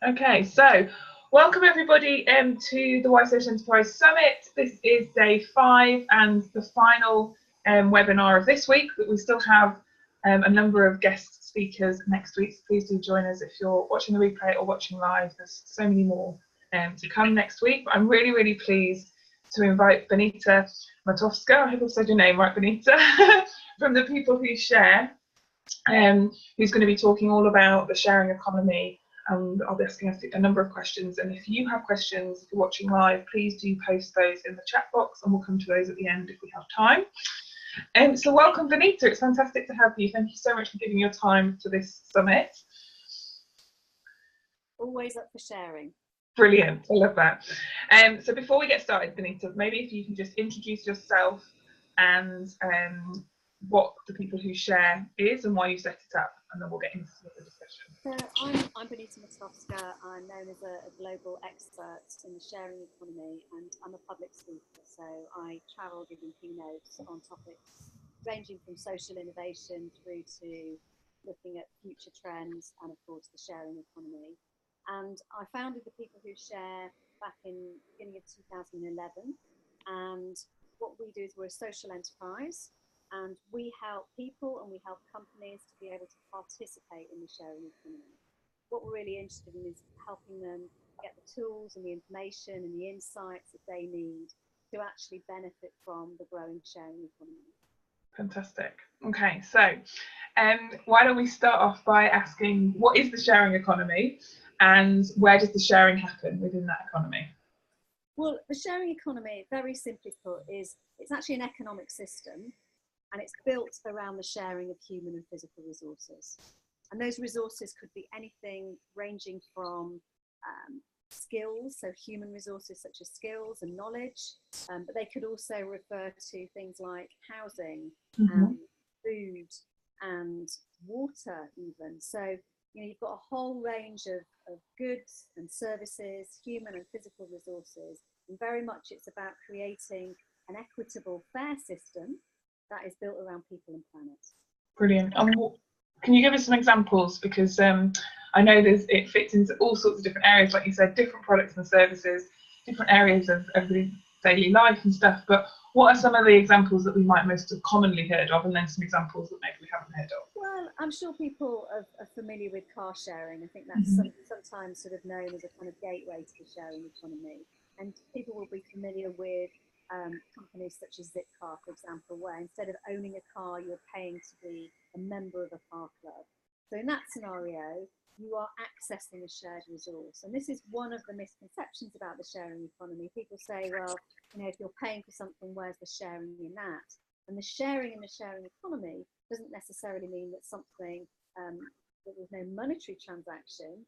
Okay, so welcome everybody to the WSES Enterprise Summit. This is day 5 and the final webinar of this week, but we still have a number of guest speakers next week. So please do join us if you're watching the replay or watching live. There's so many more to come next week. But I'm really pleased to invite Benita Matofska, I hope I've said your name right, Benita, from the People Who Share, who's going to be talking all about the sharing economy. I'll be asking a number of questions, and if you have questions, if you're watching live, please do post those in the chat box and we'll come to those at the end if we have time. So welcome, Benita. It's fantastic to have you. Thank you so much for giving your time to this summit. Always up for sharing. Brilliant, I love that. So before we get started, Benita, maybe if you can just introduce yourself and what the People Who Share is and why you set it up, and then we'll get into the discussion. So I'm Benita Matofska. I'm known as a global expert in the sharing economy, and I'm a public speaker. So I travel giving keynotes on topics ranging from social innovation through to looking at future trends and, of course, the sharing economy. And I founded the People Who Share back in the beginning of 2011. And what we do is we're a social enterprise. And we help people and we help companies to be able to participate in the sharing economy. What we're really interested in is helping them get the tools and the information and the insights that they need to actually benefit from the growing sharing economy. Fantastic. Okay, so why don't we start off by asking, what is the sharing economy and where does the sharing happen within that economy? Well, the sharing economy, very simply put, it's actually an economic system. And it's built around the sharing of human and physical resources. And those resources could be anything ranging from skills, so human resources such as skills and knowledge, but they could also refer to things like housing, food and water even. So, you've got a whole range of goods and services, human and physical resources, and very much it's about creating an equitable, fair system that is built around people and planet. Brilliant. Can you give us some examples? Because I know it fits into all sorts of different areas, like you said, different products and services, different areas of everyday daily life and stuff. But what are some of the examples that we might most have commonly heard of, and then some examples that maybe we haven't heard of? Well, I'm sure people are familiar with car sharing. I think that's sometimes sort of known as a kind of gateway to the sharing economy. And people will be familiar with companies such as Zipcar, for example, where instead of owning a car, you're paying to be a member of a car club. So in that scenario, you are accessing a shared resource. And this is one of the misconceptions about the sharing economy. People say, well, if you're paying for something, where's the sharing in that? And the sharing in the sharing economy doesn't necessarily mean that something, that there's no monetary transaction,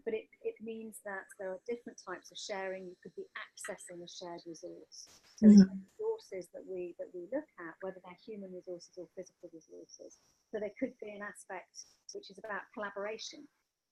but it means that there are different types of sharing. You could be accessing a shared resource. So it's the resources that we look at, whether they're human resources or physical resources. So there could be an aspect which is about collaboration.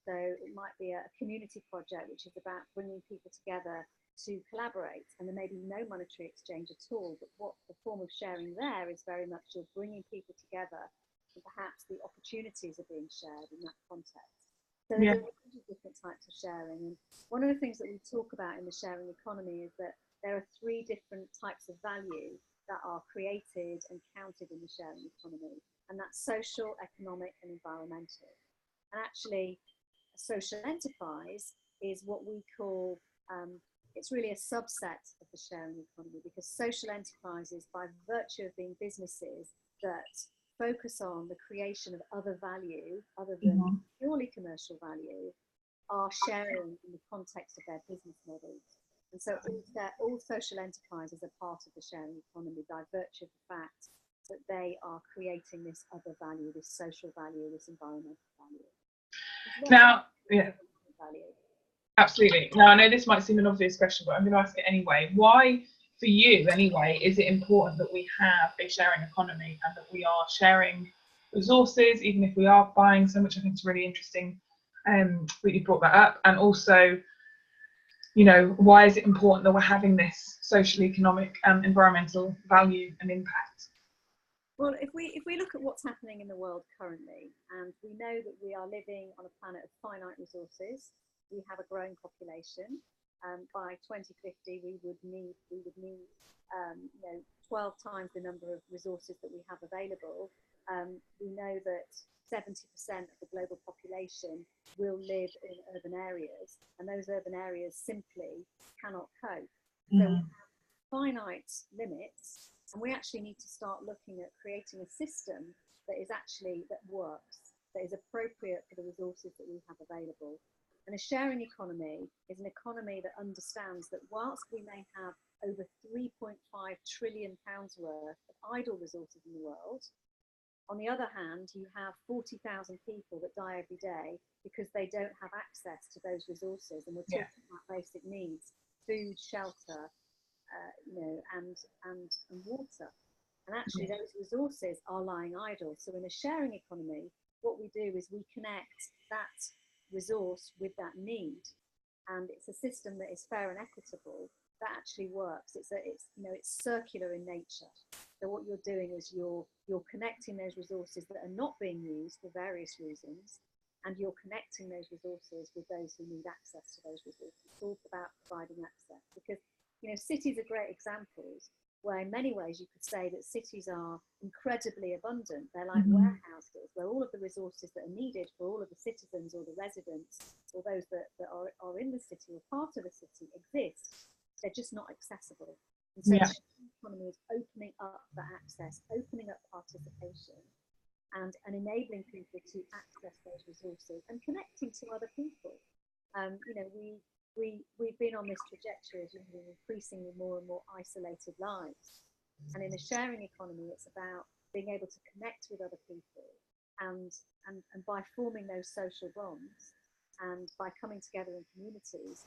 So it might be a community project which is about bringing people together to collaborate, and there may be no monetary exchange at all. But what the form of sharing there is very much you're bringing people together, and perhaps the opportunities are being shared in that context. So there's a range of different types of sharing. And one of the things that we talk about in the sharing economy is that there are 3 different types of value that are created and counted in the sharing economy. And that's social, economic, and environmental. And actually, a social enterprise is what we call, it's really a subset of the sharing economy, because social enterprises, by virtue of being businesses that focus on the creation of other value, other than purely commercial value, are sharing in the context of their business models. And so all social enterprises are part of the sharing economy by virtue of the fact that they are creating this other value, this social value, this environmental value. Now, absolutely. Now, I know this might seem an obvious question, but I'm going to ask it anyway. Why, for you anyway, is it important that we have a sharing economy and that we are sharing resources, even if we are buying so much? I think it's really interesting that you brought that up. And also, why is it important that we're having this social, economic, environmental value and impact? Well, if we look at what's happening in the world currently, and we know that we are living on a planet of finite resources, we have a growing population. By 2050, we would need 12 times the number of resources that we have available. We know that 70% of the global population will live in urban areas, and those urban areas simply cannot cope. So we have finite limits, and we actually need to start looking at creating a system that works, that is appropriate for the resources that we have available. And a sharing economy is an economy that understands that whilst we may have over £3.5 trillion worth of idle resources in the world, on the other hand, you have 40,000 people that die every day because they don't have access to those resources. And we're talking about basic needs: food, shelter, and water. And actually, those resources are lying idle. So in a sharing economy, what we do is we connect that resource with that need, and it's a system that is fair and equitable that actually works. It's circular in nature. So what you're doing is you're connecting those resources that are not being used for various reasons, and you're connecting those resources with those who need access to those resources. It's all about providing access, because cities are great examples where in many ways you could say that cities are incredibly abundant. They're like warehouses where all of the resources that are needed for all of the citizens or the residents or those that are in the city or part of the city exist. They're just not accessible. And so the sharing economy is opening up for access, opening up participation, and enabling people to access those resources and connecting to other people. We've been on this trajectory of living increasingly more and more isolated lives. And in a sharing economy, it's about being able to connect with other people, and by forming those social bonds and by coming together in communities,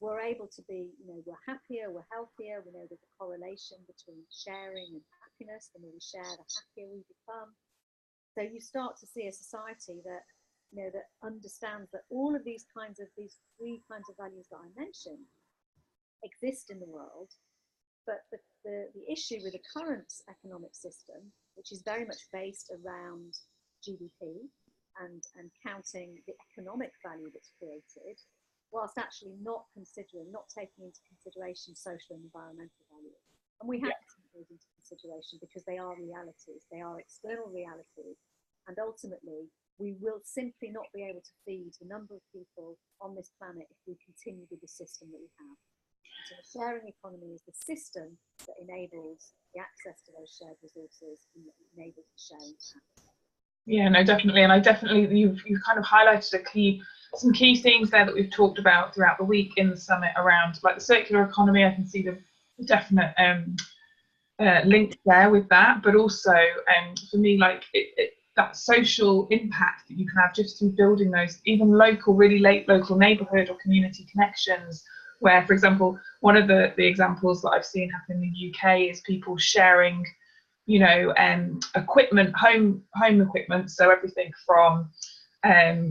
we're able to be, we're happier, we're healthier. We know there's a correlation between sharing and happiness. The more we share, the happier we become. So you start to see a society that that understands that all of these three kinds of values that I mentioned exist in the world. But the issue with the current economic system, which is very much based around GDP and counting the economic value that's created, whilst actually not taking into consideration social and environmental value. And we have to take those into consideration because they are realities, they are external realities, and ultimately we will simply not be able to feed the number of people on this planet if we continue with the system that we have. So the sharing economy is the system that enables the access to those shared resources and that enables the sharing to happen. Yeah, no, definitely. And you've kind of highlighted some key themes there that we've talked about throughout the week in the summit around like the circular economy. I can see the definite link there with that, but also for me, like that social impact that you can have just through building those even local neighbourhood or community connections, where, for example, one of the examples that I've seen happen in the UK is people sharing equipment, home equipment, so everything from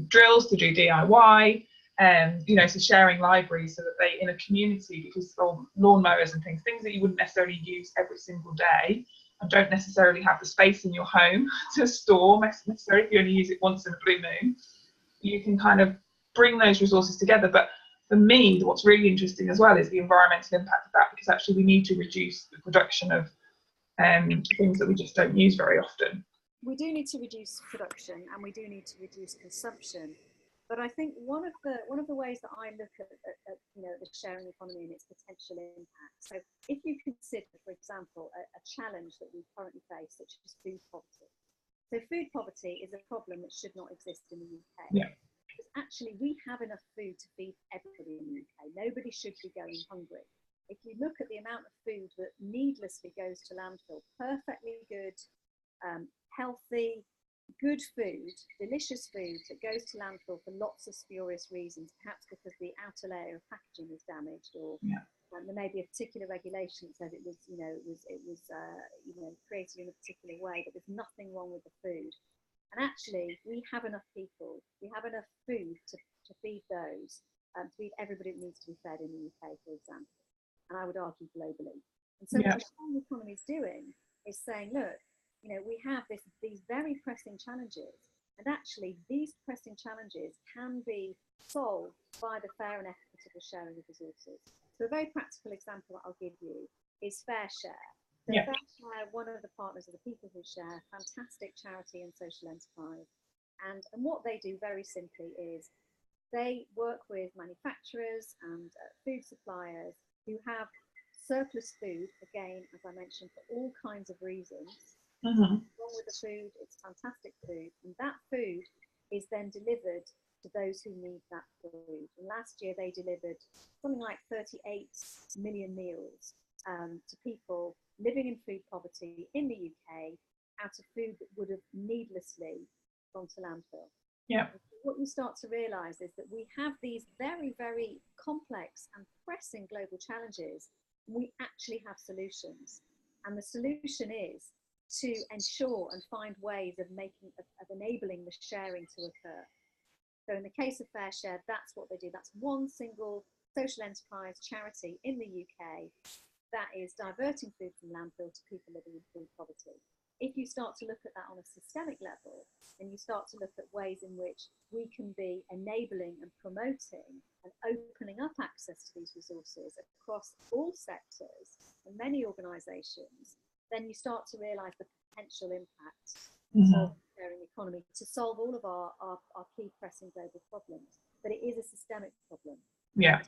drills to do DIY, so sharing libraries so that they in a community, because lawnmowers and things that you wouldn't necessarily use every single day and don't necessarily have the space in your home to store necessarily if you only use it once in a blue moon, you can kind of bring those resources together. But for me, what's really interesting as well is the environmental impact of that, because actually we need to reduce the production of things that we just don't use very often. We do need to reduce production and we do need to reduce consumption. But I think one of the ways that I look at the sharing economy and its potential impact. So if you consider, for example, a challenge that we currently face, such as food poverty. So food poverty is a problem that should not exist in the UK. Yeah. Because actually we have enough food to feed everybody in the UK. Nobody should be going hungry. If you look at the amount of food that needlessly goes to landfill, perfectly good, healthy, good food, delicious food that goes to landfill for lots of spurious reasons, perhaps because the outer layer of packaging is damaged, or there may be a particular regulation that says it was created in a particular way, but there's nothing wrong with the food. And actually, we have enough people, we have enough food to feed those, to feed everybody that needs to be fed in the UK, for example, and I would argue globally. And so what the sharing economy is doing is saying, look, we have these very pressing challenges, And actually, these pressing challenges can be solved by the fair and equitable sharing of resources. So a very practical example that I'll give you is Fair Share. So Yeah. Fair Share, one of the partners of the People Who Share, fantastic charity and social enterprise. And what they do very simply is they work with manufacturers and food suppliers who have surplus food, again, as I mentioned, for all kinds of reasons. Wrong with the food, it's fantastic food, and that food is then delivered to those who need that food. And last year they delivered something like 38 million meals to people living in food poverty in the UK out of food that would have needlessly gone to landfill. Yeah. What you start to realise is that we have these very, very complex and pressing global challenges. We actually have solutions, and the solution is to ensure and find ways of enabling the sharing to occur. So in the case of Fair Share, that's what they do. That's one single social enterprise charity in the UK that is diverting food from landfill to people living in food poverty. If you start to look at that on a systemic level, and you start to look at ways in which we can be enabling and promoting and opening up access to these resources across all sectors and many organisations, then you start to realise the potential impact of the sharing economy to solve all of our key pressing global problems. But it is a systemic problem. Yeah.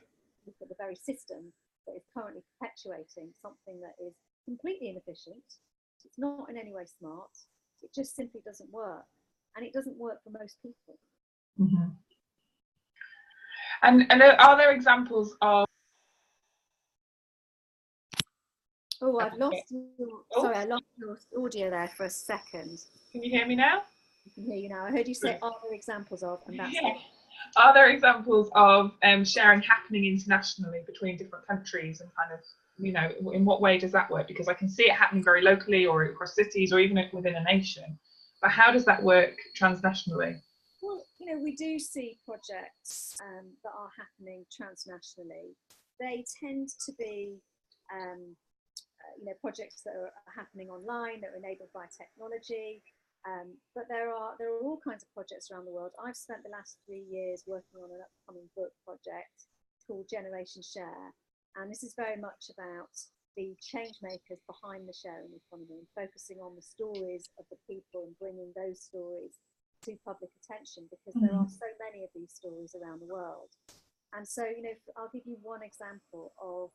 Look at the very system that is currently perpetuating something that is completely inefficient. It's not in any way smart. It just simply doesn't work. And it doesn't work for most people. And are there examples of... Oh, I've lost your, sorry, I lost your audio there for a second. Can you hear me now? I can hear you now. I heard you say, are there examples of, and that's it. Are there examples of sharing happening internationally between different countries, and kind of, you know, in what way does that work? Because I can see it happening very locally or across cities or even within a nation. But how does that work transnationally? Well, you know, we do see projects that are happening transnationally. They tend to be, you know, projects that are happening online, that are enabled by technology. But there are all kinds of projects around the world. I've spent the last 3 years working on an upcoming book project called Generation Share. And this is very much about the change makers behind the sharing economy and focusing on the stories of the people and bringing those stories to public attention, because there are so many of these stories around the world. And so, you know, I'll give you one example of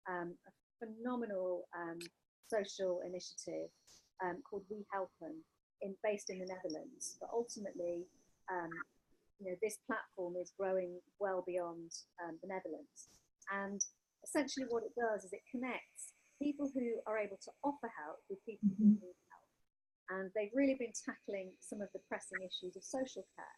a phenomenal social initiative called We Helpen, based in the Netherlands. But ultimately, you know, this platform is growing well beyond the Netherlands. And essentially what it does is it connects people who are able to offer help with people who need help. And they've really been tackling some of the pressing issues of social care.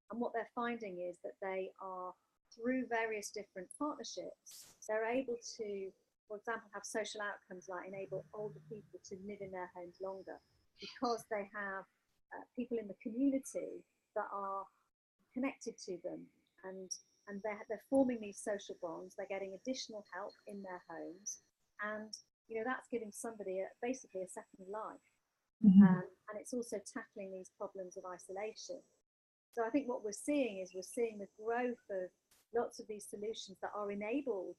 And what they're finding is that they are, through various different partnerships, they're able to, for example, have social outcomes like enable older people to live in their homes longer, because they have people in the community that are connected to them, and they're forming these social bonds. They're getting additional help in their homes, and you know, that's giving somebody basically a second life. And it's also tackling these problems of isolation. So I think what we're seeing is the growth of lots of these solutions that are enabled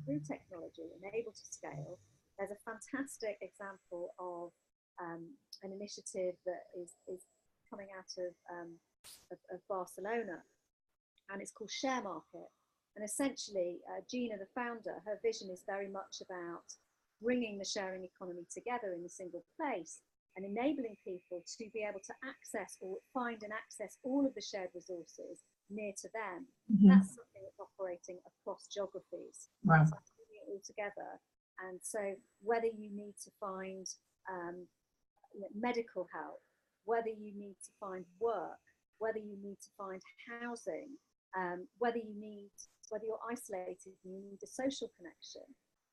through technology and able to scale. There's a fantastic example of an initiative that is coming out of Barcelona, and it's called Share Market. And essentially, Gina, the founder, her vision is very much about bringing the sharing economy together in a single place and enabling people to be able to access or find and access all of the shared resources near to them. That's something that's operating across geographies. Wow. So bringing it all together. And so whether you need to find medical help, whether you need to find work, whether you need to find housing, whether you're isolated and you need a social connection.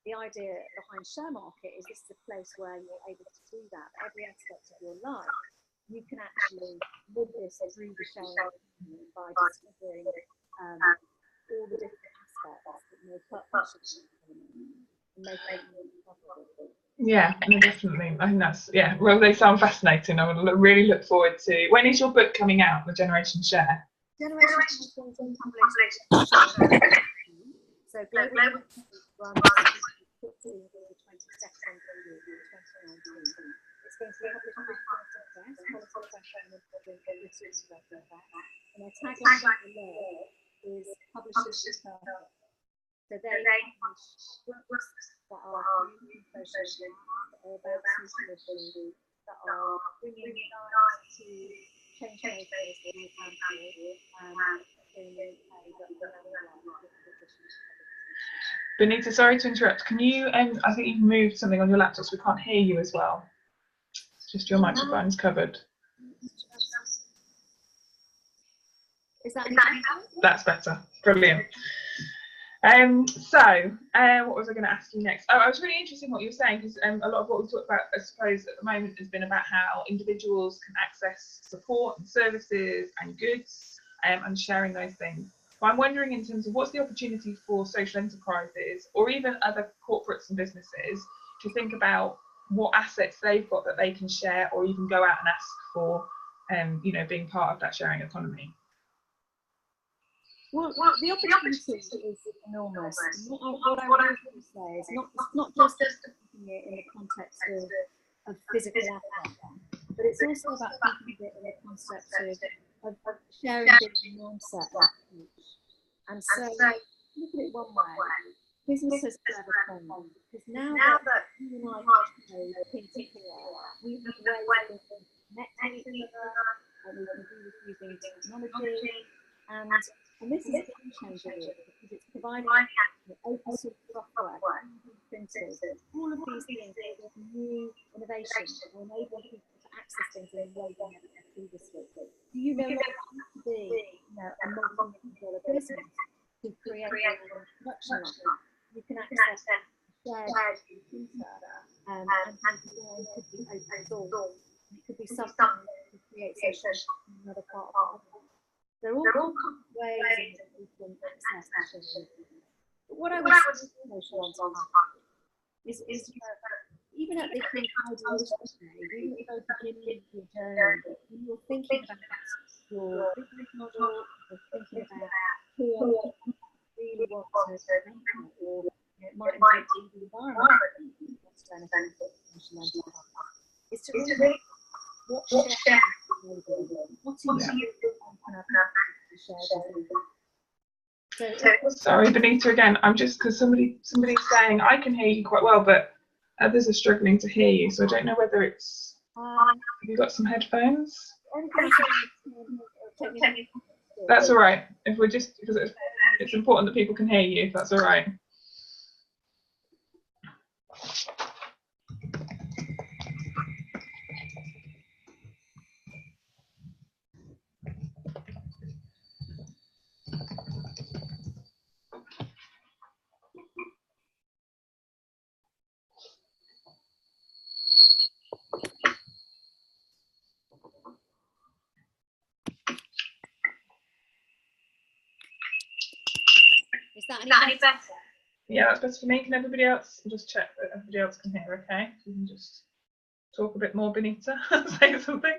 The idea behind Share Market is this is a place where you're able to do that. Every aspect of your life, you can actually live this through the sharing economy by discovering all the different aspects that make up the sharing economy and make it more possible. Yeah, no, definitely. I think that's, yeah, well, they sound fascinating. I would really look forward to. When is your book coming out, The Generation Share? Generation has been published. So Global runs the 15th to the 22nd of June 2019. It's going to be published by Quality Press, and their tagline below is Publishers Who Perfect. So they publish books that are community social, that are about social issues, that are bringing light to change makers in the country in the UK, but around the world. Benita, sorry to interrupt. Can you, I think you've moved something on your laptop so we can't hear you as well. Just your microphone's covered. Is that any better? That's better. Brilliant. What was I going to ask you next? Oh, I was really interested in what you were saying, because a lot of what we talked about, I suppose, at the moment has been about how individuals can access support and services and goods and sharing those things. But I'm wondering, in terms of what's the opportunity for social enterprises or even other corporates and businesses to think about what assets they've got that they can share, or even go out and ask for, being part of that sharing economy. Well, the opportunity is enormous. What I want to say is not just thinking it in the context of physical assets, but it's also about thinking of it in the concept of sharing the mindset and approach. And so, look at it one way, business has clever things, because now that you and I can think together, we have ways of connecting each other, and we can do this using technology. And this is a game changer, because it's providing open source software, printers, all of these things with new innovations that will enable people to access things in a way they never could previously. Do you know what it means to be a multi-million-dollar business to create a production line? You can access a shared printer, and the design could be open source. It could be something that creates social in another part of the world. There are all ways in which we can access social. But what I would say social enterprise is even at the ideation stage, even at the beginning of your journey, when you're thinking about your business model, you're thinking about who you really want to benefit, or it might involve the environment you want to benefit from social enterprise. It's to really what share what do you Sorry, Benita, again, I'm just, because somebody's saying I can hear you quite well, but others are struggling to hear you, so I don't know whether it's, have you got some headphones? That's all right, if we're just, because it's important that people can hear you, if that's all right. Is that any better? Yeah, that's better for me. Can everybody else, I'll just check that everybody else can hear, okay? So you can just talk a bit more, Benita, say something.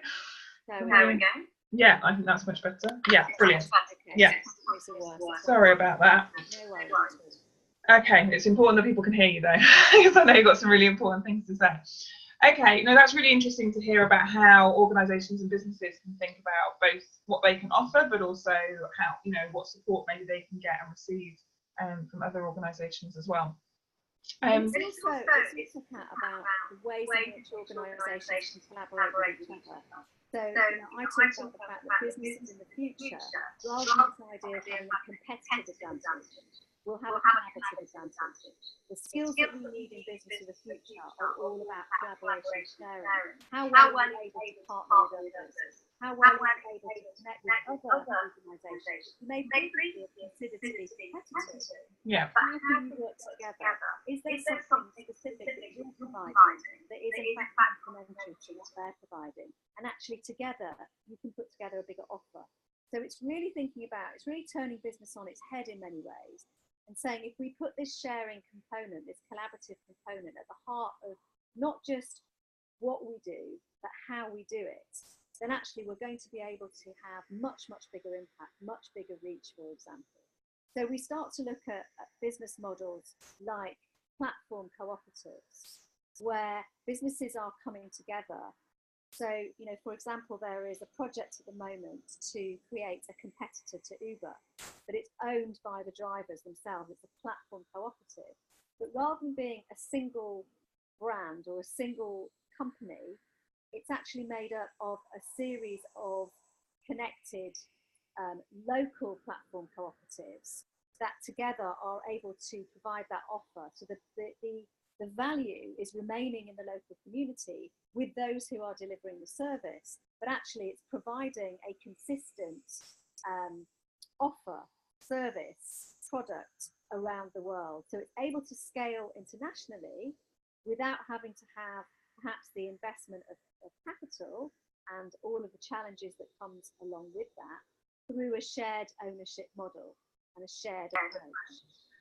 There we go. Yeah, I think that's much better. Yeah, brilliant. Okay. Yeah. Sorry about that. No worries. Okay, it's important that people can hear you though, because I know you've got some really important things to say. Okay, no, that's really interesting to hear about how organisations and businesses can think about both what they can offer, but also how, what support maybe they can get and receive from other organisations as well. It's also about the ways in which organisations can collaborate with each other. So, I talk about the fact that businesses in the future, rather than this idea of having a competitive advantage, will have a collaborative advantage. The skills that we need in business in the future are all about collaboration and sharing. How well are we able to partner with others? How well are we able to connect with other organisations who may previously be considered to be competitors? Yeah. How can we work together? Is there something specific that you're providing that is in fact complementary to what they're providing? And actually together, you can put together a bigger offer. So it's really it's really turning business on its head in many ways, and saying if we put this sharing component, this collaborative component at the heart of not just what we do, but how we do it, then actually we're going to be able to have much, much bigger impact, much bigger reach, for example. So we start to look at business models like platform cooperatives, where businesses are coming together. So, for example, there is a project at the moment to create a competitor to Uber, but it's owned by the drivers themselves. It's a platform cooperative. But rather than being a single brand or a single company, it's actually made up of a series of connected local platform cooperatives that together are able to provide that offer. So the value is remaining in the local community with those who are delivering the service, but actually it's providing a consistent offer, service, product around the world. So it's able to scale internationally without having to have perhaps the investment of capital and all of the challenges that comes along with that through a shared ownership model and a shared approach.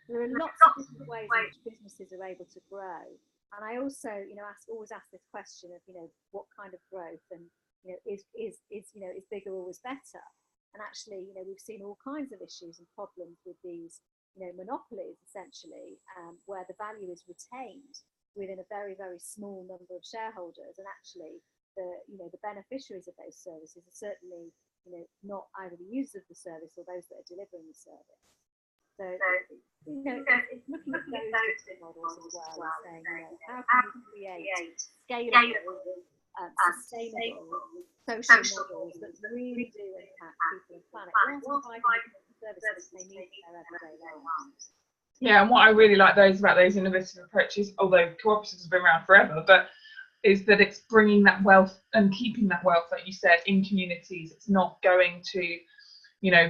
There are lots of different ways in which businesses are able to grow. And I also, always ask this question of, what kind of growth, and, is bigger always better? And actually, we've seen all kinds of issues and problems with these, monopolies, essentially, where the value is retained within a very, very small number of shareholders. And actually, the beneficiaries of those services are certainly, not either the users of the service or those that are delivering the service. So, it's looking at those different models as well and saying, how can we create scalable, sustainable social models that really do impact people and planet, while providing the services they need for their everyday lives. Yeah, and what I really like about those innovative approaches, although cooperatives have been around forever, but is that it's bringing that wealth and keeping that wealth, like you said, in communities. It's not going to,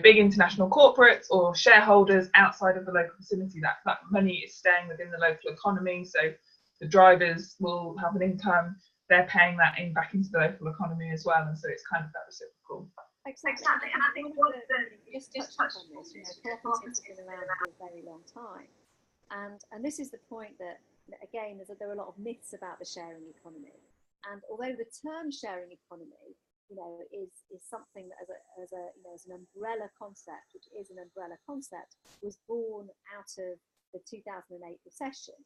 big international corporates or shareholders outside of the local vicinity. That money is staying within the local economy. So the drivers will have an income. They're paying that back into the local economy as well. And so it's kind of that reciprocal. Exactly. And I think just touched on this, cooperatives have been around for a very long time. And this is the point that, again, there are a lot of myths about the sharing economy. And although the term sharing economy, is something that as an umbrella concept, which is an umbrella concept, was born out of the 2008 recession.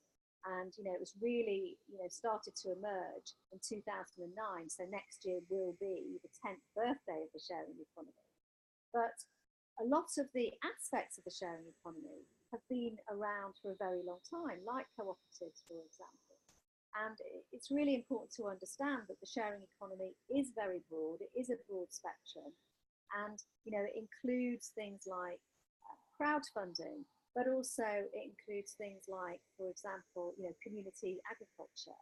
And, it was really, started to emerge in 2009. So next year will be the 10th birthday of the sharing economy. But a lot of the aspects of the sharing economy have been around for a very long time, like cooperatives, for example. And it's really important to understand that the sharing economy is very broad. It is a broad spectrum. And, it includes things like crowdfunding, but also it includes things like, for example, community agriculture.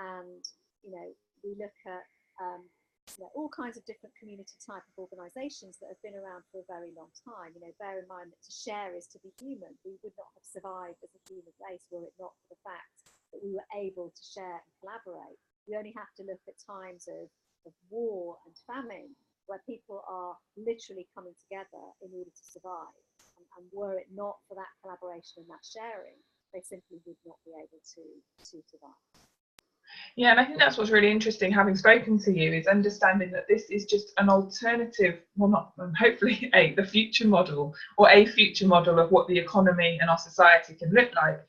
And, we look at all kinds of different community type of organisations that have been around for a very long time. Bear in mind that to share is to be human. We would not have survived as a human race were it not for the fact that we were able to share and collaborate. We only have to look at times of war and famine, where people are literally coming together in order to survive. And were it not for that collaboration and that sharing, they simply would not be able to survive. Yeah, and I think that's what's really interesting, having spoken to you, is understanding that this is just an alternative, well, not hopefully the future model, or a future model of what the economy and our society can look like,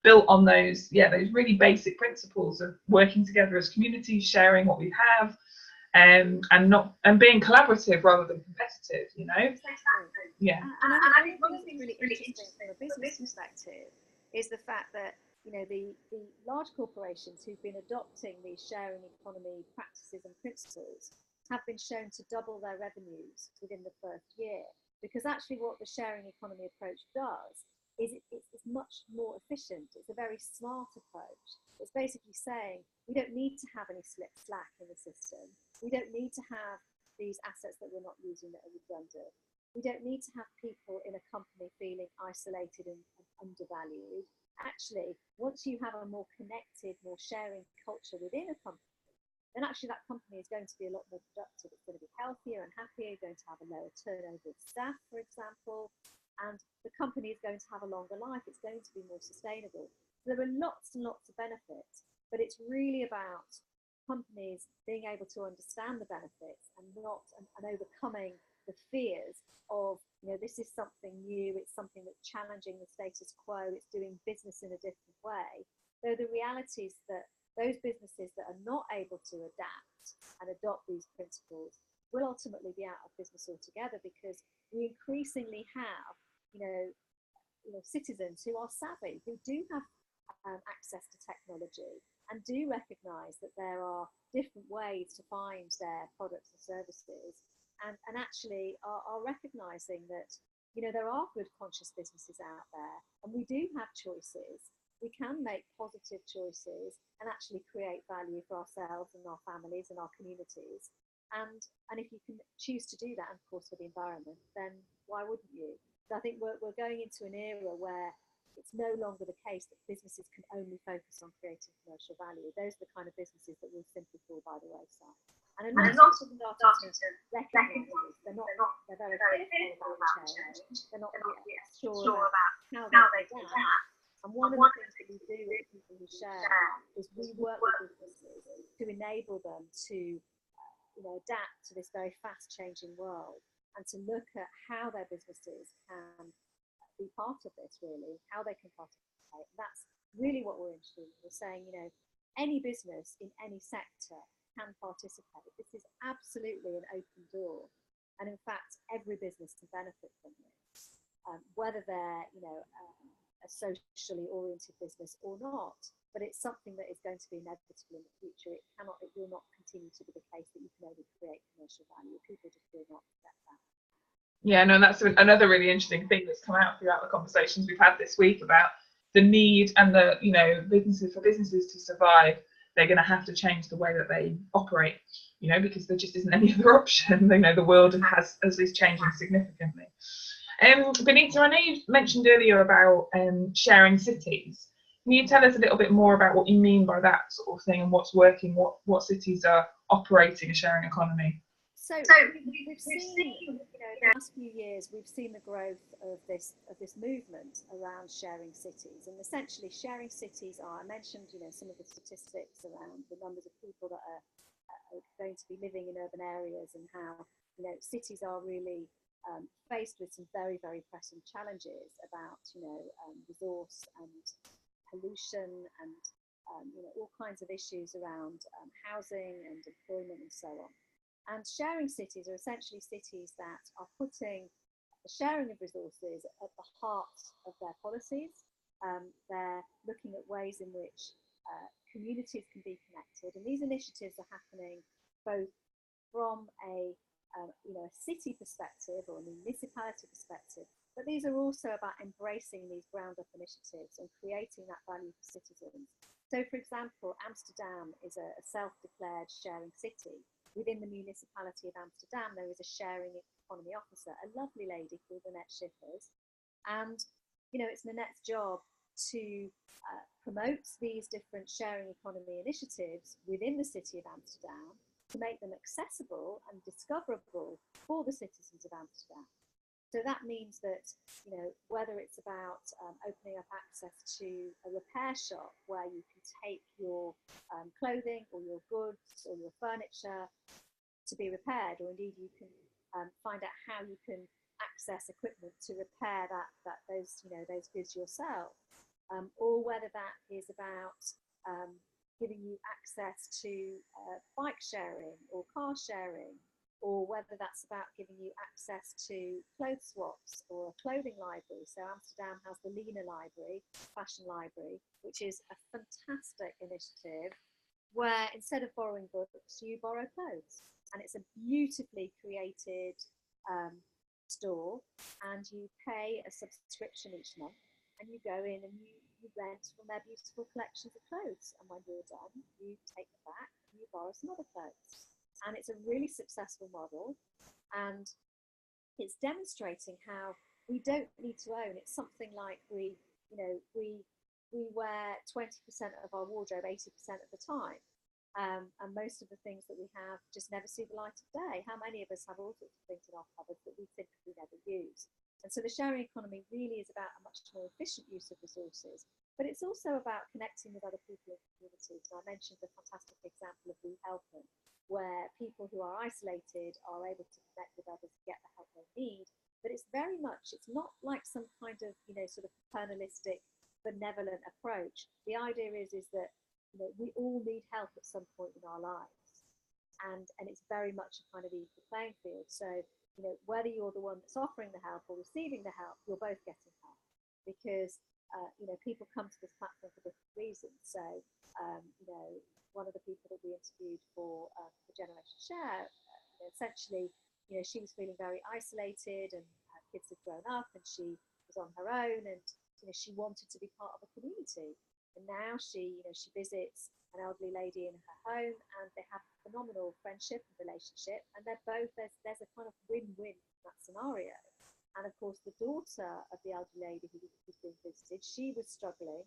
built on those really basic principles of working together as communities, sharing what we have, and being collaborative rather than competitive. Yeah. And I think one of the things really interesting from a business perspective is the fact that the large corporations who've been adopting these sharing economy practices and principles have been shown to double their revenues within the first year, because actually what the sharing economy approach does is it's much more efficient. It's a very smart approach. It's basically saying we don't need to have any slack in the system. We don't need to have these assets that we're not using that are redundant. We don't need to have people in a company feeling isolated and undervalued. Actually, once you have a more connected, more sharing culture within a company, then actually that company is going to be a lot more productive. It's going to be healthier and happier. You're going to have a lower turnover of staff, for example, and the company is going to have a longer life. It's going to be more sustainable. So there are lots and lots of benefits. but it's really about companies being able to understand the benefits and overcoming the fears of, this is something new, it's something that's challenging the status quo, it's doing business in a different way. Though the reality is that those businesses that are not able to adapt and adopt these principles will ultimately be out of business altogether, because we increasingly have, citizens who are savvy, who do have access to technology and do recognise that there are different ways to find their products and services, and actually are recognising that, there are good conscious businesses out there, and we do have choices. We can make positive choices and actually create value for ourselves and our families and our communities. And if you can choose to do that, and of course for the environment, then why wouldn't you? So I think we're going into an era where it's no longer the case that businesses can only focus on creating commercial value. Those are the kind of businesses that will simply fall by the wayside. And a lot of people starting to recognise this. They're very fearful about change. They're not yet sure about how they do that. And one of the things that we do with people who share is we work with businesses to enable them to adapt to this very fast-changing world, and to look at how their businesses can be part of this, really, how they can participate. And that's really what we're interested in. We're saying, any business in any sector can participate. This is absolutely an open door. And in fact, every business can benefit from this, whether they're, a socially oriented business or not. But it's something that is going to be inevitable in the future. It will not continue to be the case that you can only create commercial value. People just will not accept that. Yeah, no, that's another really interesting thing that's come out throughout the conversations we've had this week about the need and the, for businesses to survive, they're going to have to change the way that they operate, because there just isn't any other option. The world is changing significantly. Benita, I know you mentioned earlier about sharing cities. Can you tell us a little bit more about what you mean by that sort of thing, and what's working, what cities are operating a sharing economy? So we've seen, in the last few years, we've seen the growth of this movement around sharing cities. And essentially, sharing cities are, I mentioned, some of the statistics around the numbers of people that are going to be living in urban areas, and how, cities are really faced with some very, very pressing challenges about, resource and pollution and, all kinds of issues around housing and employment and so on. And sharing cities are essentially cities that are putting the sharing of resources at the heart of their policies. They're looking at ways in which communities can be connected. And these initiatives are happening both from a city perspective or a municipality perspective, but these are also about embracing these ground-up initiatives and creating that value for citizens. So, for example, Amsterdam is a self-declared sharing city. Within the municipality of Amsterdam, there is a sharing economy officer, a lovely lady called Nanette Schippers. And, it's Nanette's job to promote these different sharing economy initiatives within the city of Amsterdam, to make them accessible and discoverable for the citizens of Amsterdam. So that means that, whether it's about opening up access to a repair shop where you can take your clothing or your goods or your furniture to be repaired, or indeed you can find out how you can access equipment to repair those goods yourself, or whether that is about giving you access to bike sharing or car sharing, or whether that's about giving you access to clothes swaps or a clothing library. So Amsterdam has the Lena Library, fashion library, which is a fantastic initiative where instead of borrowing books, you borrow clothes. And it's a beautifully created store, and you pay a subscription each month, and you go in and you rent from their beautiful collections of clothes. And when you're done, you take them back and you borrow some other clothes. And it's a really successful model, and it's demonstrating how we don't need to own. It's something like we wear 20% of our wardrobe 80% of the time, and most of the things that we have just never see the light of day. How many of us have all sorts of things in our cupboards that we simply never use? And so the sharing economy really is about a much more efficient use of resources, But it's also about connecting with other people in communities. And I mentioned the fantastic example of We Helping, where people who are isolated are able to connect with others and get the help they need. But it's very much, it's not like some kind of, sort of paternalistic, benevolent approach. The idea is that we all need help at some point in our lives. And it's very much a kind of equal playing field. So, whether you're the one that's offering the help or receiving the help, you're both getting help, because people come to this platform for different reasons. So, one of the people that we interviewed for Generation Share, essentially, she was feeling very isolated, and her kids had grown up, and she was on her own, and she wanted to be part of a community. And now she visits an elderly lady in her home, and they have a phenomenal friendship and relationship, and they're both there's a kind of win-win in that scenario. And of course, the daughter of the elderly lady who's being visited, she was struggling.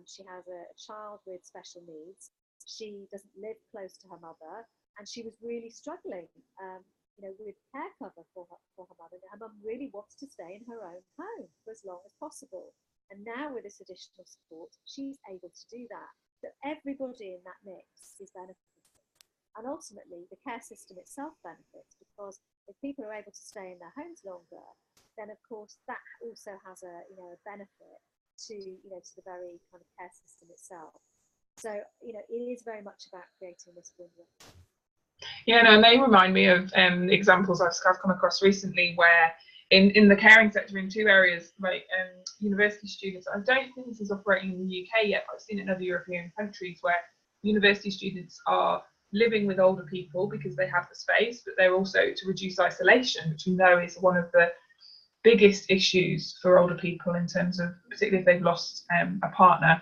She has a child with special needs. She doesn't live close to her mother, and she was really struggling, with care cover for her mother. Her mum really wants to stay in her own home for as long as possible. And now with this additional support, she's able to do that. So everybody in that mix is benefiting. And ultimately, the care system itself benefits, because if people are able to stay in their homes longer, then of course that also has a benefit to the very kind of care system itself. So it is very much about creating this win-win. Yeah, no, and they remind me of examples I've come across recently where in the caring sector in two areas, like university students. I don't think this is operating in the UK yet, but I've seen it in other European countries where university students are living with older people because they have the space, but they're also to reduce isolation, which we know is one of the biggest issues for older people in terms of, particularly if they've lost a partner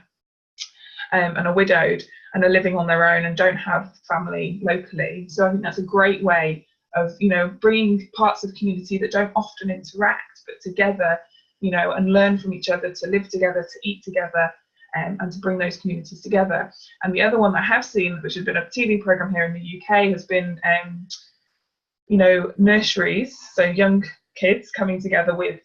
and are widowed and are living on their own and don't have family locally. So I think that's a great way of bringing parts of community that don't often interact, but together, and learn from each other, to live together, to eat together, and to bring those communities together. And the other one that I have seen, which has been a TV program here in the UK, has been nurseries, so young kids coming together with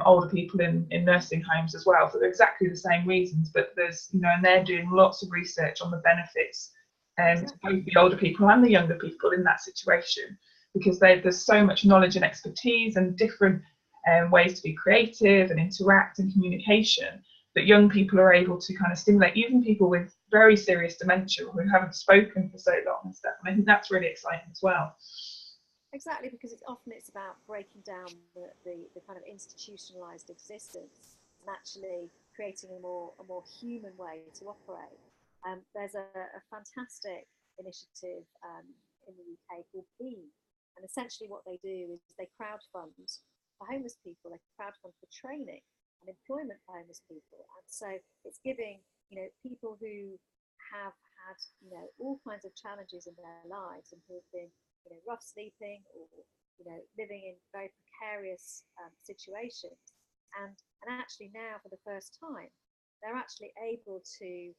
older people in nursing homes as well, for exactly the same reasons. But there's and they're doing lots of research on the benefits to both the older people and the younger people in that situation, because there's so much knowledge and expertise and different ways to be creative and interact and communication, that young people are able to kind of stimulate even people with very serious dementia who haven't spoken for so long and stuff. And I think that's really exciting as well. Exactly, because it's about breaking down the kind of institutionalized existence and actually creating a more human way to operate. There's a fantastic initiative in the UK called Beam, and essentially what they do is they crowdfund for homeless people. They crowdfund for training and employment for homeless people, and so it's giving people who have had all kinds of challenges in their lives and who have been rough sleeping or living in very precarious situations, and actually now for the first time they're actually able to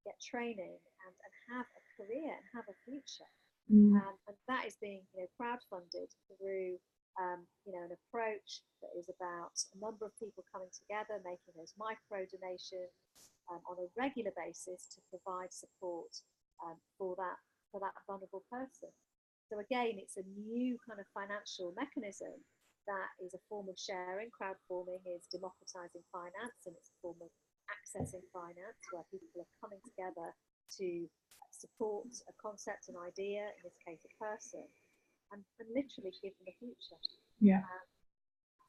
get training and have a career and have a future. And that is being crowdfunded through an approach that is about a number of people coming together, making those micro donations on a regular basis to provide support for that vulnerable person. So again, it's a new kind of financial mechanism that is a form of sharing. Crowdfunding is democratizing finance, and it's a form of accessing finance where people are coming together to support a concept, an idea, in this case a person, and literally give them a future. Yeah.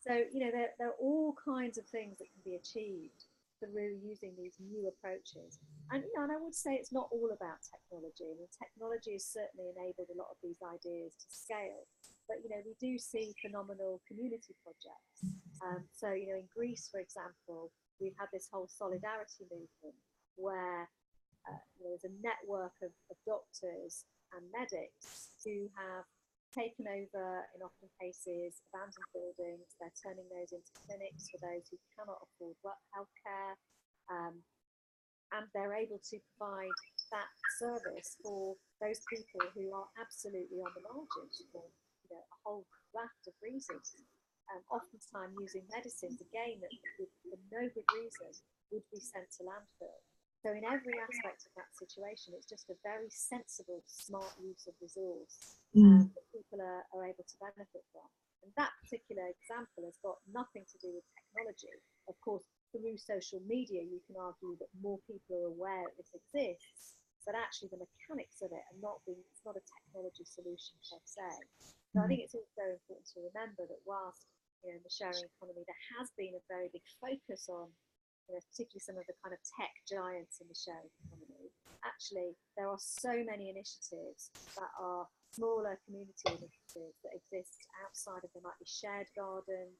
So there are all kinds of things that can be achieved through using these new approaches. And and I would say it's not all about technology. I mean, technology has certainly enabled a lot of these ideas to scale, but we do see phenomenal community projects. So in Greece, for example, we've had this whole solidarity movement where there's a network of doctors and medics who have taken over, in often cases, abandoned buildings. They're turning those into clinics for those who cannot afford healthcare, and they're able to provide that service for those people who are absolutely on the margins for a whole raft of reasons. oftentimes using medicines, again, that for no good reason would be sent to landfill. So in every aspect of that situation, it's just a very sensible, smart use of resource that people are able to benefit from. And that particular example has got nothing to do with technology. Of course, through social media, you can argue that more people are aware that this exists, but actually the mechanics of it are not it's not a technology solution per se. So I think it's also important to remember that whilst, in the sharing economy, there has been a very big focus on, particularly some of the kind of tech giants in the sharing economy, actually there are so many initiatives that are smaller community initiatives that exist outside of, there might be shared gardens,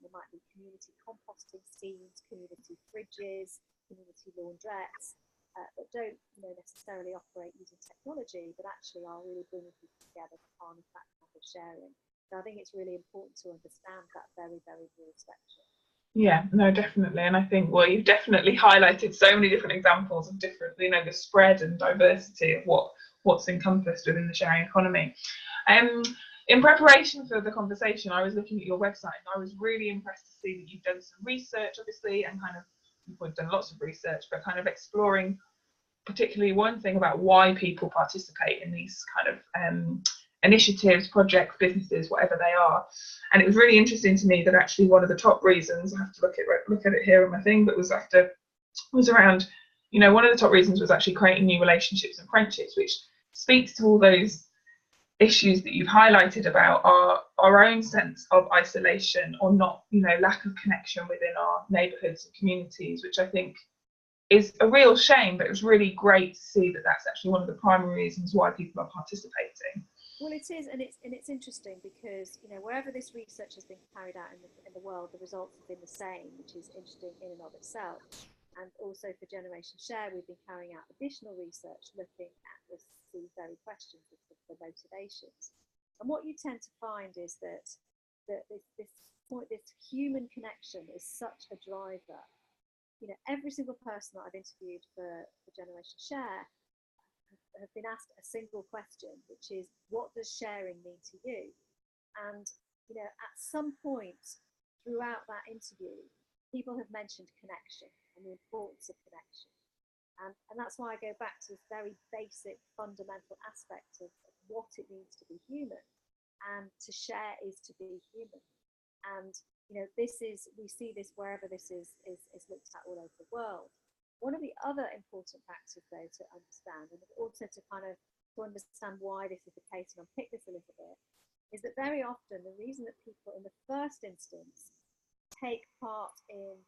there might be community composting schemes, community fridges, community laundrettes, that don't necessarily operate using technology, but actually are really bringing people together to harness that kind of sharing. So I think it's really important to understand that very, very broad spectrum. Yeah, no, definitely. And I think, well, you've definitely highlighted so many different examples of different, the spread and diversity of what's encompassed within the sharing economy. In preparation for the conversation, I was looking at your website and I was really impressed to see that you've done some research, obviously, and you've done lots of research, but kind of exploring particularly one thing about why people participate in these kind of initiatives, projects, businesses, whatever they are. And it was really interesting to me that actually one of the top reasons, I have to look at it here on my thing, but was around, one of the top reasons was actually creating new relationships and friendships, which speaks to all those issues that you've highlighted about our own sense of isolation or not, lack of connection within our neighbourhoods and communities, which I think is a real shame, but it was really great to see that that's actually one of the primary reasons why people are participating. Well, it is, and it's interesting because wherever this research has been carried out in the world, the results have been the same, which is interesting in and of itself. And also for Generation Share, we've been carrying out additional research looking at these very questions, the motivations. And what you tend to find is that this human connection is such a driver. Every single person that I've interviewed for Generation Share have been asked a single question, which is, what does sharing mean to you? And at some point throughout that interview, people have mentioned connection and the importance of connection. And that's why I go back to this very basic fundamental aspect of what it means to be human. And to share is to be human. And we see this wherever this is looked at all over the world. One of the other important factors, though, to understand, and also to understand why this is the case, and unpick this a little bit, is that very often the reason that people, in the first instance, take part in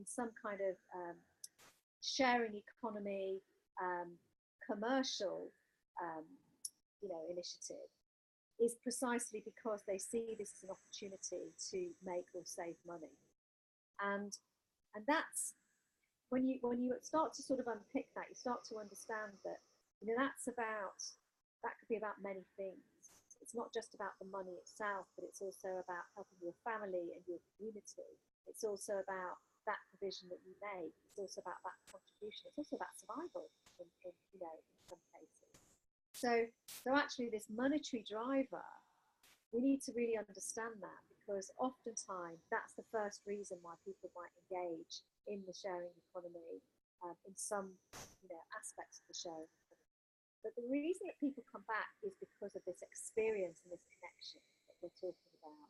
some kind of sharing economy, commercial, initiative, is precisely because they see this as an opportunity to make or save money, and that's when you start to sort of unpick that, you start to understand that that could be about many things. It's not just about the money itself, but it's also about helping your family and your community. It's also about that provision that you make. It's also about that contribution. It's also about survival in some cases. So actually this monetary driver, we need to really understand that, because oftentimes that's the first reason why people might engage in the sharing economy, in some aspects of the sharing economy. But the reason that people come back is because of this experience and this connection that we're talking about.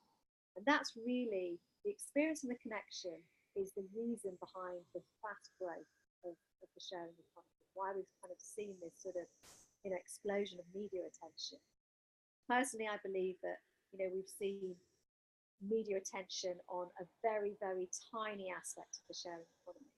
And that's really, the experience and the connection is the reason behind the fast growth of the sharing economy, why we've kind of seen this sort of explosion of media attention. Personally, I believe that we've seen media attention on a very, very tiny aspect of the sharing economy.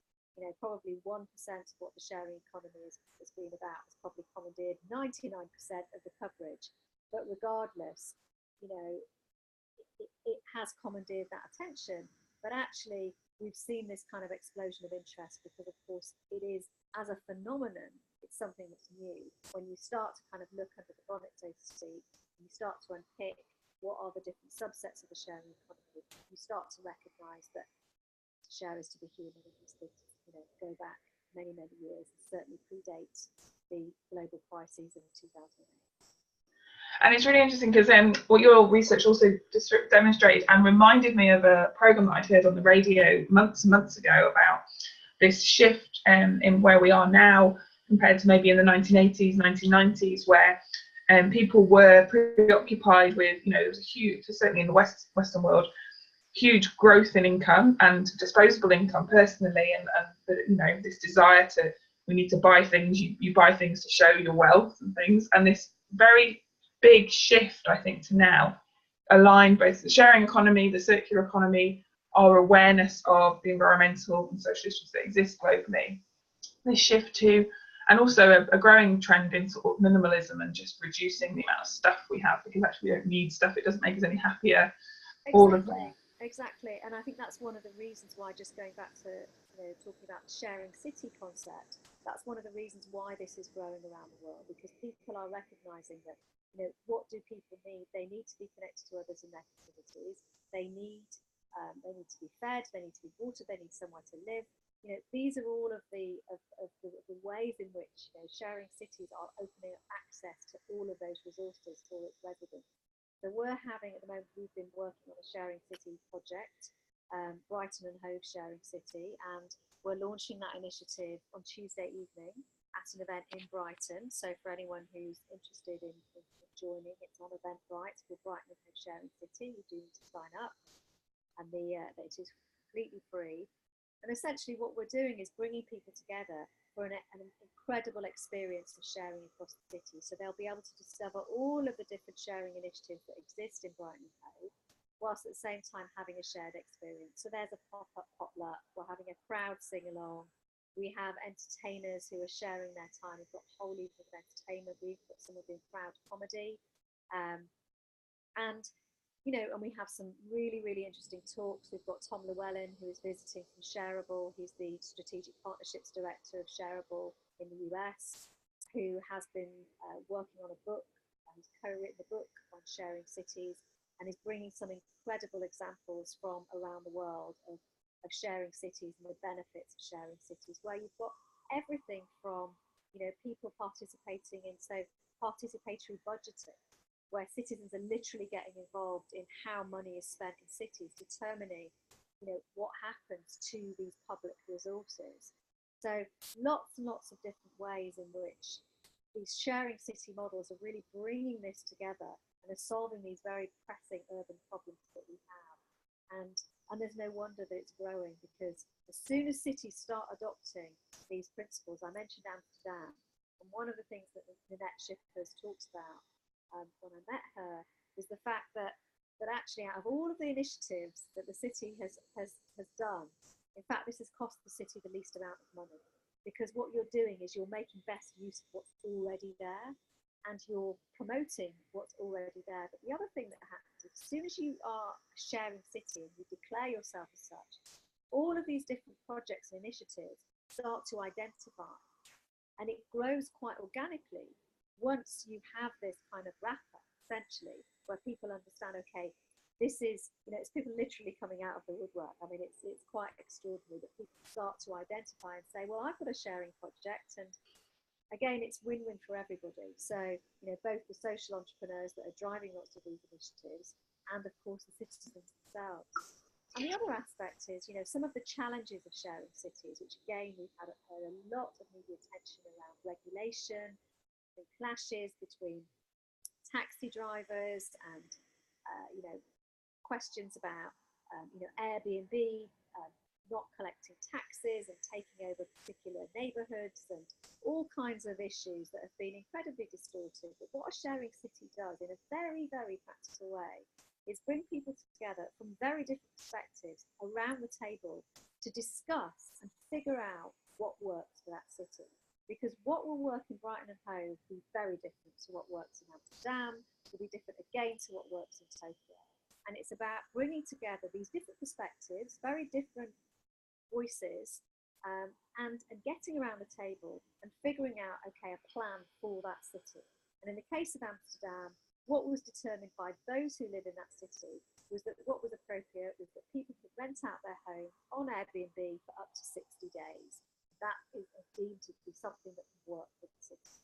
Probably 1% of what the sharing economy has been about has probably commandeered 99% of the coverage. But regardless, it has commandeered that attention. But actually, we've seen this kind of explosion of interest because, of course, it is, as a phenomenon, it's something that's new. When you start to kind of look under the bonnet, so to speak, you start to unpick what are the different subsets of the sharing economy, you start to recognise that to share is to be human, and these things go back many, many years, and certainly predate the global crises of 2008. And it's really interesting because what your research also demonstrated and reminded me of a program that I'd heard on the radio months and months ago about this shift in where we are now compared to maybe in the 1980s, 1990s, where people were preoccupied with, there was a huge, certainly in the Western world, huge growth in income and disposable income personally, and this desire to, we need to buy things, you buy things to show your wealth and things, and this very big shift, I think, to now align both the sharing economy, the circular economy, our awareness of the environmental and social issues that exist globally. This shift to, and also a growing trend in sort of minimalism and just reducing the amount of stuff we have, because actually we don't need stuff, it doesn't make us any happier. Exactly. All of that. Exactly, and I think that's one of the reasons why, just going back to talking about the sharing city concept, that's one of the reasons why this is growing around the world, because people are recognizing that, what do people need? They need to be connected to others in their communities. They need to be fed. They need to be watered. They need somewhere to live. These are all of the ways in which sharing cities are opening up access to all of those resources for its residents. So we're having, at the moment, we've been working on a sharing city project, Brighton and Hove Sharing City, and we're launching that initiative on Tuesday evening at an event in Brighton. So for anyone who's interested in joining, it's on Eventbrite. It's called Brighton and Hove Sharing City. You do need to sign up, and it is completely free. And essentially what we're doing is bringing people together for an incredible experience of sharing across the city. So they'll be able to discover all of the different sharing initiatives that exist in Brighton and Hove, whilst at the same time having a shared experience. So there's a pop-up potluck, we're having a crowd sing-along, we have entertainers who are sharing their time, we've got a whole evening of entertainment, we've got some of the crowd comedy, and we have some really, really interesting talks. We've got Tom Llewellyn, who is visiting from Shareable. He's the Strategic Partnerships Director of Shareable in the US, who has been working on a book, he's co-written a book on sharing cities, and is bringing some incredible examples from around the world of sharing cities and the benefits of sharing cities, where you've got everything from, people participating in, participatory budgeting, where citizens are literally getting involved in how money is spent in cities, determining, what happens to these public resources. So lots and lots of different ways in which these sharing city models are really bringing this together and are solving these very pressing urban problems that we have. And there's no wonder that it's growing, because as soon as cities start adopting these principles, I mentioned Amsterdam, and one of the things that Nanette Schippers talks about when I met her is the fact that actually, out of all of the initiatives that the city has done, in fact, this has cost the city the least amount of money, because what you're doing is you're making best use of what's already there, and you're promoting what's already there. But the other thing that happens is, as soon as you are a sharing city and you declare yourself as such, all of these different projects and initiatives start to identify, and it grows quite organically once you have this kind of wrapper, essentially, where people understand, okay, this is, it's people literally coming out of the woodwork. I mean, it's quite extraordinary that people start to identify and say, well, I've got a sharing project, and again, it's win-win for everybody. So, both the social entrepreneurs that are driving lots of these initiatives, and of course the citizens themselves. And the other aspect is, some of the challenges of sharing cities, which again, we've had a lot of media attention around regulation, the clashes between taxi drivers and questions about Airbnb not collecting taxes and taking over particular neighbourhoods, and all kinds of issues that have been incredibly distorted. But what a sharing city does in a very, very practical way is bring people together from very different perspectives around the table to discuss and figure out what works for that city. Because what will work in Brighton and Hove will be very different to what works in Amsterdam, will be different again to what works in Tokyo. And it's about bringing together these different perspectives, very different voices, and getting around the table and figuring out, okay, a plan for that city. And in the case of Amsterdam, what was determined by those who live in that city was that what was appropriate was that people could rent out their home on Airbnb for up to 60 days. That is deemed to be something that can work for the city.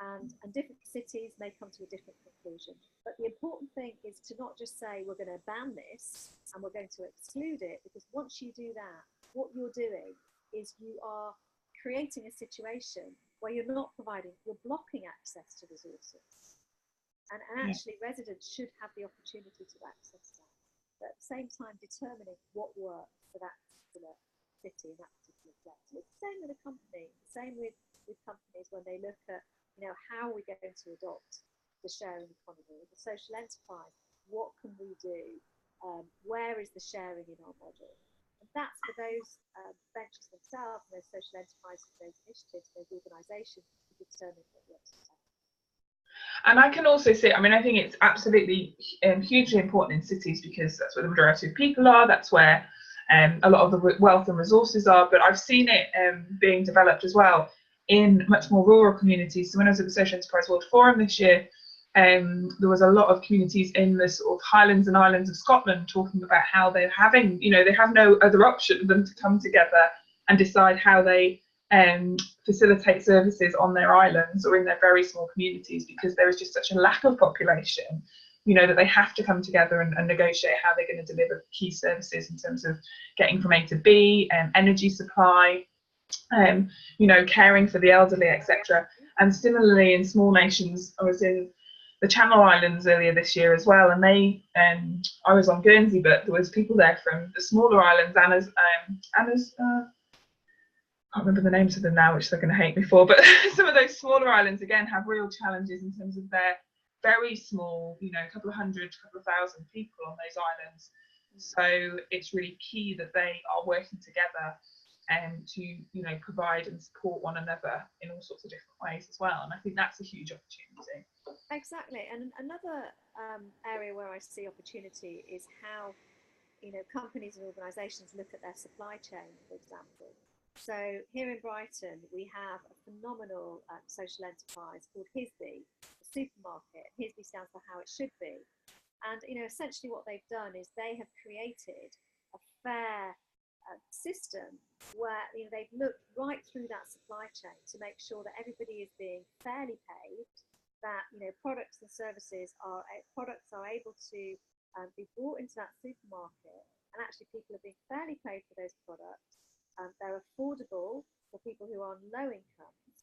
And different cities may come to a different conclusion. But the important thing is to not just say we're going to ban this and we're going to exclude it, because once you do that, what you're doing is you are creating a situation where you're not providing, you're blocking access to resources. And actually residents should have the opportunity to access that. But at the same time, determining what works for that particular city and that particular place. It's the same with a company, the same with companies when they look at, how are we going to adopt the sharing economy, the social enterprise? What can we do? Where is the sharing in our model? And that's for those ventures themselves, those social enterprises, those initiatives, those organisations to determine what works for them. And I can also see, I think it's absolutely hugely important in cities because that's where the majority of people are, that's where a lot of the wealth and resources are, but I've seen it being developed as well in much more rural communities. So when I was at the Social Enterprise World Forum this year, there was a lot of communities in the sort of Highlands and Islands of Scotland talking about how they're having, they have no other option than to come together and decide how they facilitate services on their islands or in their very small communities, because there is just such a lack of population, that they have to come together and negotiate how they're going to deliver key services in terms of getting from A to B, energy supply, caring for the elderly, etc. And similarly in small nations, I was in the Channel Islands earlier this year as well, and I was on Guernsey, but there was people there from the smaller islands, Anna's I can't remember the names of them now, which they're going to hate me for, but some of those smaller islands again have real challenges in terms of their very small, a couple of hundred, couple of thousand people on those islands. So it's really key that they are working together and to provide and support one another in all sorts of different ways as well. And I think that's a huge opportunity. Exactly. And another area where I see opportunity is how companies and organisations look at their supply chain, for example. So here in Brighton, we have a phenomenal social enterprise called Hisby, a supermarket. Hisby stands for How It Should Be. And essentially what they've done is they have created a fair system where they've looked right through that supply chain to make sure that everybody is being fairly paid, that products and services are able to be brought into that supermarket, and actually people are being fairly paid for those products. They're affordable for people who are on low incomes,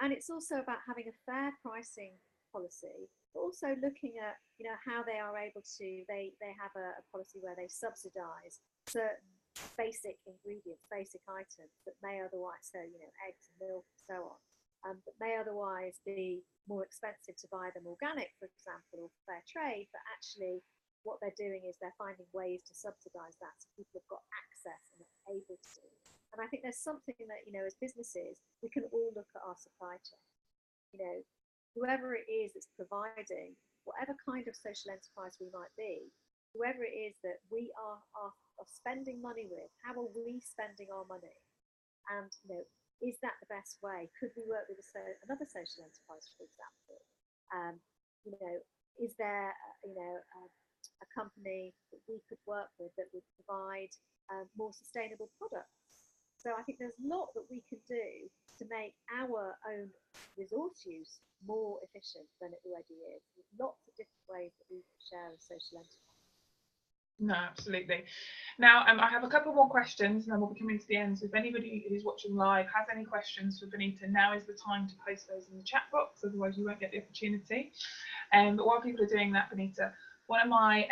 and it's also about having a fair pricing policy, but also looking at how they are able to they have a policy where they subsidise certain basic ingredients, basic items that may otherwise, so eggs and milk and so on, that may otherwise be more expensive to buy them organic, for example, or fair trade, but actually what they're doing is they're finding ways to subsidise that so people have got access and are able to. And I think there's something that, as businesses, we can all look at our supply chain. Whoever it is that's providing, whatever kind of social enterprise we might be, whoever it is that we are spending money with, how are we spending our money? And, is that the best way? Could we work with another social enterprise, for example? Is there, a company that we could work with that would provide more sustainable products? So I think there's a lot that we can do to make our own resource use more efficient than it already is. There's lots of different ways that we can share a social enterprise. No, absolutely. Now, I have a couple more questions and then we'll be coming to the end. So if anybody who's watching live has any questions for Benita, now is the time to post those in the chat box, otherwise you won't get the opportunity. But while people are doing that, Benita, one of my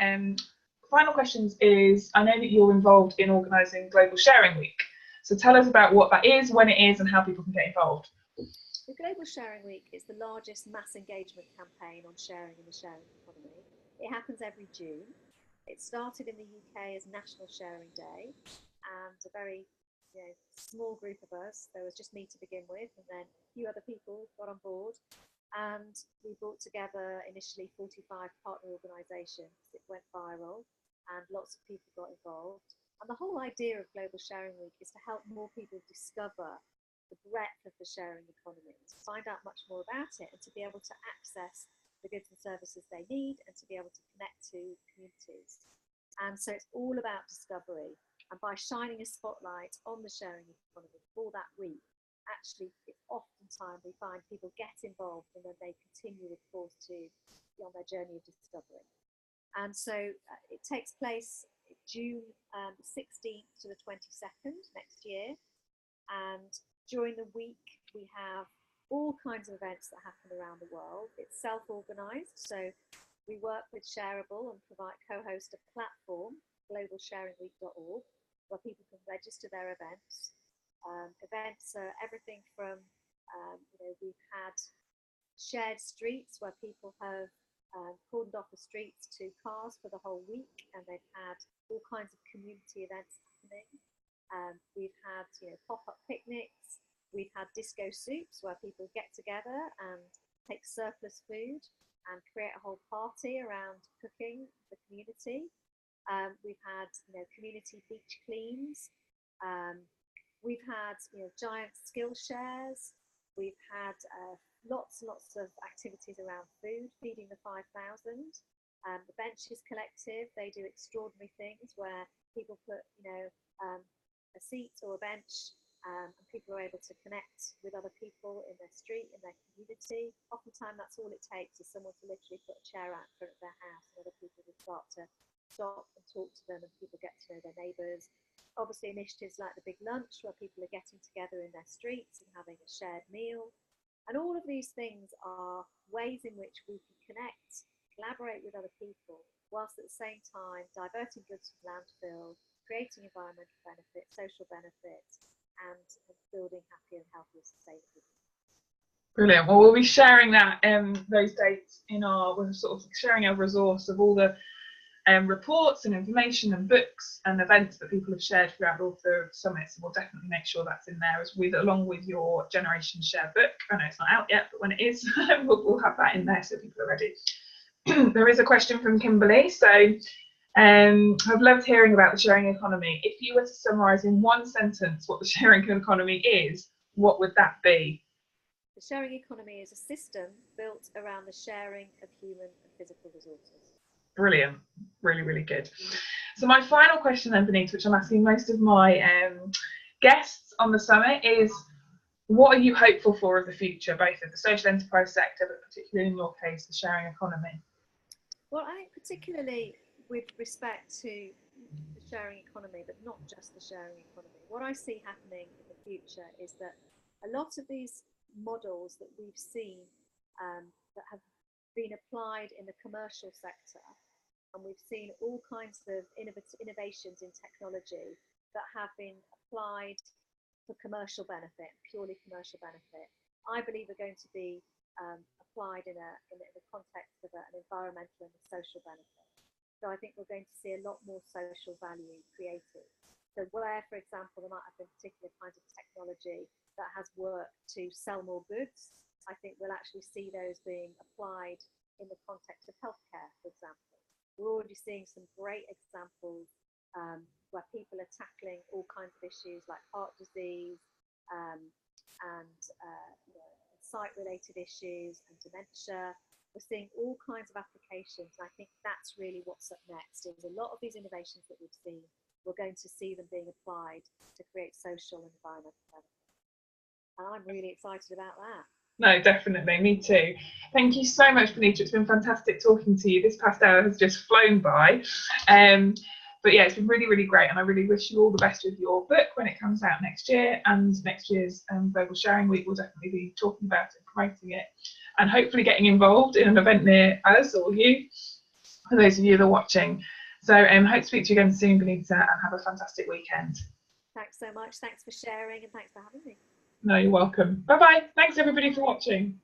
final questions is, I know that you're involved in organising Global Sharing Week. So tell us about what that is, when it is, and how people can get involved. The Global Sharing Week is the largest mass engagement campaign on sharing in the sharing economy. It happens every June. It started in the UK as National Sharing Day, and a very small group of us, there was just me to begin with, and then a few other people got on board, and we brought together initially 45 partner organisations. It went viral and lots of people got involved. And the whole idea of Global Sharing Week is to help more people discover the breadth of the sharing economy, to find out much more about it, and to be able to access the goods and services they need, and to be able to connect to communities. And so it's all about discovery. And by shining a spotlight on the sharing economy for that week, actually oftentimes we find people get involved and then they continue, of course, to be on their journey of discovery. And so it takes place June 16th to the 22nd next year. And during the week, we have all kinds of events that happen around the world. It's self-organized, so we work with Shareable and co-host a platform, globalsharingweek.org, where people can register their events. Events are everything from, we've had shared streets where people have cordoned off the streets to cars for the whole week, and they've had all kinds of community events happening. We've had pop-up picnics. We've had disco soups where people get together and take surplus food and create a whole party around cooking for the community. We've had community beach cleans. We've had giant skill shares. We've had lots and lots of activities around food, feeding the 5,000. The Benches Collective, they do extraordinary things where people put a seat or a bench, and people are able to connect with other people in their street, in their community. Oftentimes that's all it takes, is someone to literally put a chair out in front of their house, and other people will start to stop and talk to them, and people get to know their neighbours. Obviously initiatives like the Big Lunch, where people are getting together in their streets and having a shared meal. And all of these things are ways in which we can connect, collaborate with other people, whilst at the same time diverting goods from landfill, creating environmental benefits, social benefits, and building happier and healthier sustainable. Brilliant. Well, we'll be sharing that those dates we're sort of sharing our resource of all the reports and information and books and events that people have shared throughout all the summits. So we'll definitely make sure that's in there along with your Generation Share book. I know it's not out yet, but when it is, we'll have that in there so people are ready. There is a question from Kimberly. So I've loved hearing about the sharing economy. If you were to summarise in one sentence what the sharing economy is, what would that be? The sharing economy is a system built around the sharing of human and physical resources. Brilliant. Really, really good. So my final question then, Benita, which I'm asking most of my guests on the summit, is what are you hopeful for of the future, both of the social enterprise sector, but particularly in your case, the sharing economy? Well, I think particularly with respect to the sharing economy, but not just the sharing economy, what I see happening in the future is that a lot of these models that we've seen that have been applied in the commercial sector, and we've seen all kinds of innovations in technology that have been applied for commercial benefit, purely commercial benefit, I believe are going to be applied in the context of an environmental and a social benefit. So I think we're going to see a lot more social value created. So where, for example, there might have been particular kinds of technology that has worked to sell more goods, I think we'll actually see those being applied in the context of healthcare, for example. We're already seeing some great examples where people are tackling all kinds of issues like heart disease and sight-related issues and dementia. We're seeing all kinds of applications. And I think that's really what's up next, is a lot of these innovations that we've seen, we're going to see them being applied to create social and environmental benefits. And I'm really excited about that. No, definitely. Me too. Thank you so much, Benita. It's been fantastic talking to you. This past hour has just flown by. But yeah, it's been really, really great. And I really wish you all the best with your book when it comes out next year. And next year's Global Sharing Week, we'll definitely be talking about it, promoting it, and hopefully getting involved in an event near us or you, for those of you that are watching. So hope to speak to you again soon, Benita, and have a fantastic weekend. Thanks so much. Thanks for sharing, and thanks for having me. No, you're welcome. Bye-bye. Thanks, everybody, for watching.